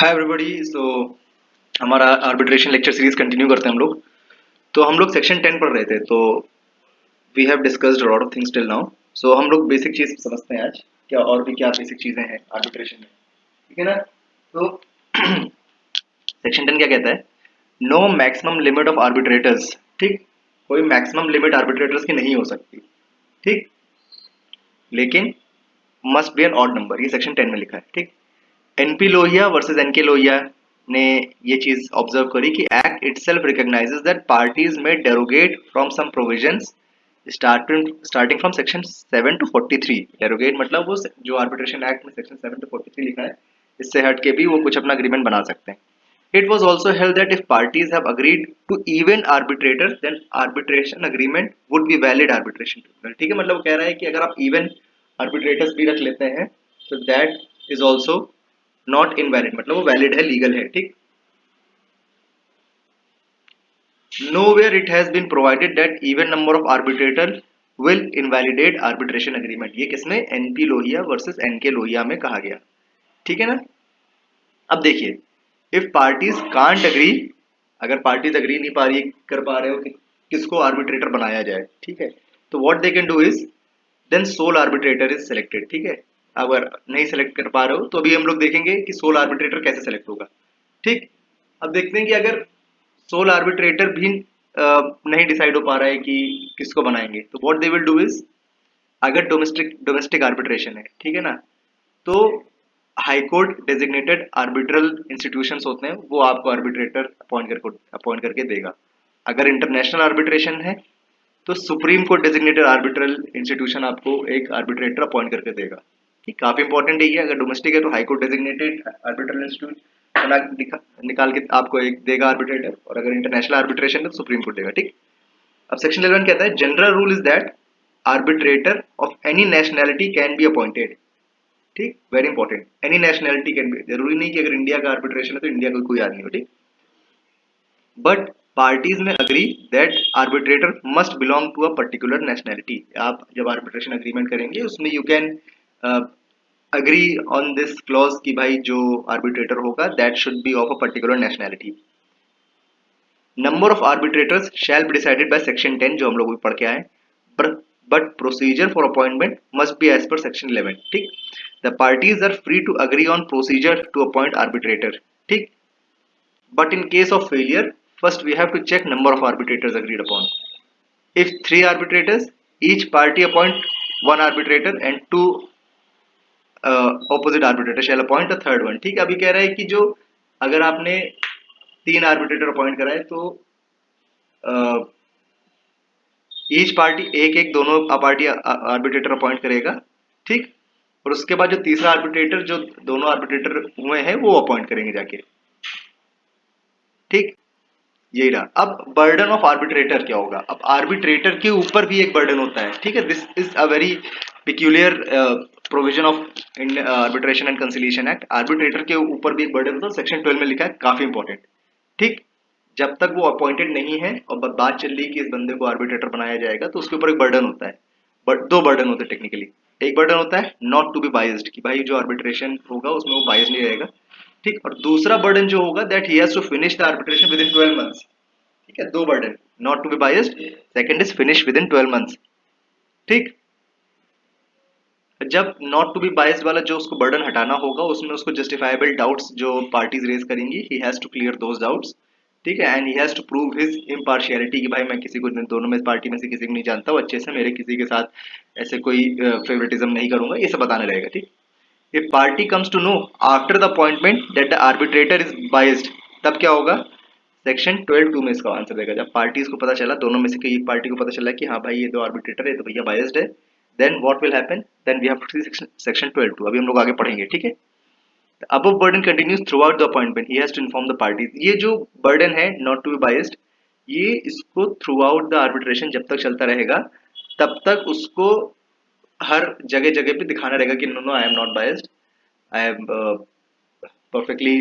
Hi everybody. सो हमारा arbitration lecture series continue करते हैं हम लोग। तो हम लोग सेक्शन 10 पढ़ रहे थे, तो we have discussed lot of things till now. So हम लोग बेसिक चीज समझते हैं आज, क्या और भी क्या बेसिक चीजें हैं आर्बिट्रेशन में, ठीक है ना। तो सेक्शन 10 क्या कहता है? No maximum limit of arbitrators. ठीक, कोई मैक्सिमम लिमिट आर्बिट्रेटर्स की नहीं हो सकती, ठीक, लेकिन must be an odd number. ये सेक्शन 10 में लिखा है, ठीक। NP Lohia versus NK Lohia ने ये चीज ऑब्जर्व करी कि act itself recognises that parties में derogate from some provisions starting from section 7 to 43। Derogate मतलब वो जो आर्बिट्रेशन एक्ट में सेक्शन 7 to 43 लिखा है, इससे हट के भी वो कुछ अपना अग्रीमेंट बना सकते हैं। It was also held that if parties have agreed to even arbitrators, then arbitration agreement would be valid arbitration tribunal। ठीक है, मतलब वो कह रहा है कि अगर आप even arbitrators भी रख लेते हैं तो that is also not invalid, मतलब वो valid है, legal है, ठीक। Nowhere it has been provided that even number of arbitrators will invalidate arbitration agreement। ये किसमें? NP Lohia versus NK Lohia में कहा गया, ठीक है ना। अब देखिए, इफ पार्टीज कांट अग्री, अगर पार्टीज अग्री नहीं पा रही कर पा रहे हो कि किसको आर्बिट्रेटर बनाया जाए, ठीक है, तो what they can do is then sole arbitrator is selected, ठीक है। अगर नहीं सेलेक्ट कर पा रहे हो तो अभी हम लोग देखेंगे कि सोल आर्बिट्रेटर कैसे सेलेक्ट होगा, ठीक। अब देखते हैं कि अगर सोल आर्बिट्रेटर भी नहीं डिसाइड हो पा रहा है कि किसको बनाएंगे, तो what they will do is, अगर डोमेस्टिक डोमेस्टिक आर्बिट्रेशन है, ठीक है ना, तो high court designated arbitral institutions होते हैं, वो आपको आर्बिट्रेटर अपॉइंट करके देगा। अगर इंटरनेशनल आर्बिट्रेशन है तो supreme court designated arbitral institution आपको एक आर्बिट्रेटर अपॉइंट करके देगा, ठीक। काफी इंपॉर्टेंट है ये। अगर डोमेस्टिक है तो high court designated arbitral institute निकाल के आपको एक देगा आर्बिट्रेटर, और अगर इंटरनेशनल आर्बिट्रेशन है तो सुप्रीम कोर्ट देगा, ठीक। अब सेक्शन 11 कहता है general rule is that arbitrator of any nationality can be appointed, ठीक, very important. Any nationality can be, जरूरी नहीं कि अगर इंडिया का आर्बिट्रेशन है तो इंडिया का कोई आदमी हो, ठीक। बट पार्टीज में agree that arbitrator must belong to a particular nationality. आप जब आर्बिट्रेशन अग्रीमेंट करेंगे उसमें you can agree on this clause कि भाई जो आर्बिट्रेटर होगा that should be of a particular nationality. Number of arbitrators shall be decided by section 10, जो हम लोग भी पढ़ के आए, but procedure for appointment must be as per section 11, ठीक। The parties are free to agree on procedure to appoint arbitrator, ठीक, but in case of failure first we have to check number of arbitrators agreed upon. If three arbitrators, each party appoint one arbitrator and two opposite arbitrators shall appoint a third one, ठीक है। अभी कह रहा है कि जो अगर आपने तीन आर्बिट्रेटर अपॉइंट कराए तो ईच पार्टी एक एक दोनों पार्टी आर्बिट्रेटर अपॉइंट करेगा, ठीक। और उसके बाद जो तीसरा आर्बिट्रेटर, जो दोनों आर्बिट्रेटर हुए हैं वो अपॉइंट करेंगे जाके, ठीक। यही रहा। अब बर्डन ऑफ आर्बिट्रेटर क्या होगा? अब आर्बिट्रेटर के ऊपर भी एक बर्डन होता है, ठीक है। This is a very peculiar provision of arbitration and conciliation act. Arbitrator के ऊपर भी एक बर्डन होता है, सेक्शन 12 में लिखा है, काफी इंपॉर्टेंट, ठीक। जब तक वो अपॉइंटेड नहीं है और बात चल रही है कि इस बंदे को आर्बिट्रेटर बनाया जाएगा, तो उसके ऊपर एक बर्डन होता है। बट दो बर्डन होते हैं टेक्निकली। एक बर्डन होता है नॉट टू बी बाइज्ड, कि भाई जो आर्बिट्रेशन होगा उसमें वो बाइज नहीं रहेगा, ठीक। और दूसरा बर्डन जो होगा that he has to finish the arbitration within 12 months, ठीक है। दो burden, not to be biased, second is finish within 12 months, ठीक। जब नॉट टू बी बायस्ड वाला जो उसको बर्डन हटाना होगा, उसमें उसको जस्टिफाइबल डाउट्स जो पार्टीज रेज करेंगी, he has to clear those doubts, ठीक है। And he has to prove his impartiality कि भाई मैं किसी को, दोनों में पार्टी में से किसी को नहीं जानता हूँ अच्छे से, मेरे किसी के साथ ऐसे कोई फेवरेटिज्म नहीं करूंगा, ये सब बताने रहेगा, ठीक। If party comes to know after the appointment that the arbitrator is biased, तब क्या होगा? सेक्शन 12(2) में इसका आंसर देगा। जब पार्टीज को पता चला, दोनों में से एक पार्टी को पता चला कि हाँ भाई ये दो आर्बिट्रेटर है तो भैया बायस्ड है, then what will happen, then we have to see section 12(2). अभी हम लोग आगे पढ़ेंगे, ठीक है। Above burden continues throughout the appointment, he has to inform the parties. ये जो बर्डन है नॉट टू बी बायस्ड, ये इसको थ्रू आउट द आर्बिट्रेशन जब तक चलता रहेगा तब तक उसको हर जगह जगह पे दिखाना रहेगा कि no no I am not biased, I am perfectly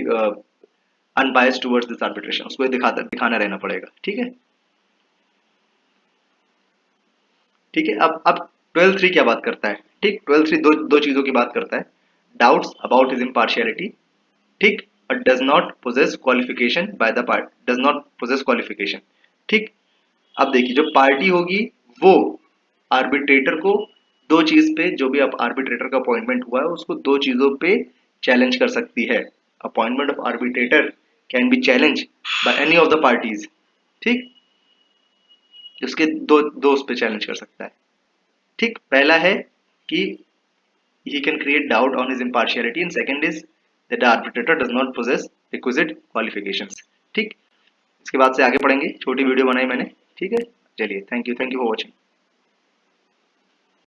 unbiased towards this arbitration, उसको दिखाना रहना पड़ेगा, ठीक है। ठीक है, अब 12(3) क्या बात करता है? ठीक, 12(3) दो दो चीजों की बात करता है। डाउट्स अबाउट हिज इम्पार्शियलिटी, ठीक, does not possess qualification by the part, does not possess qualification. ठीक, अब देखिए जो पार्टी होगी वो आर्बिट्रेटर को दो चीज पे, जो भी अब आर्बिट्रेटर का अपॉइंटमेंट हुआ है उसको दो चीजों पे चैलेंज कर सकती है। Appointment of arbitrator can be challenge by any of the parties. ठीक, उसके दो दो उस पे चैलेंज कर सकता है। ठीक, पहला है कि he can create doubt on his impartiality and second is that the arbitrator does not possess requisite qualifications। ठीक, इसके बाद से आगे पढ़ेंगे, छोटी वीडियो बनाई मैंने। ठीक है, चलिए, थैंक यू फॉर वॉचिंग।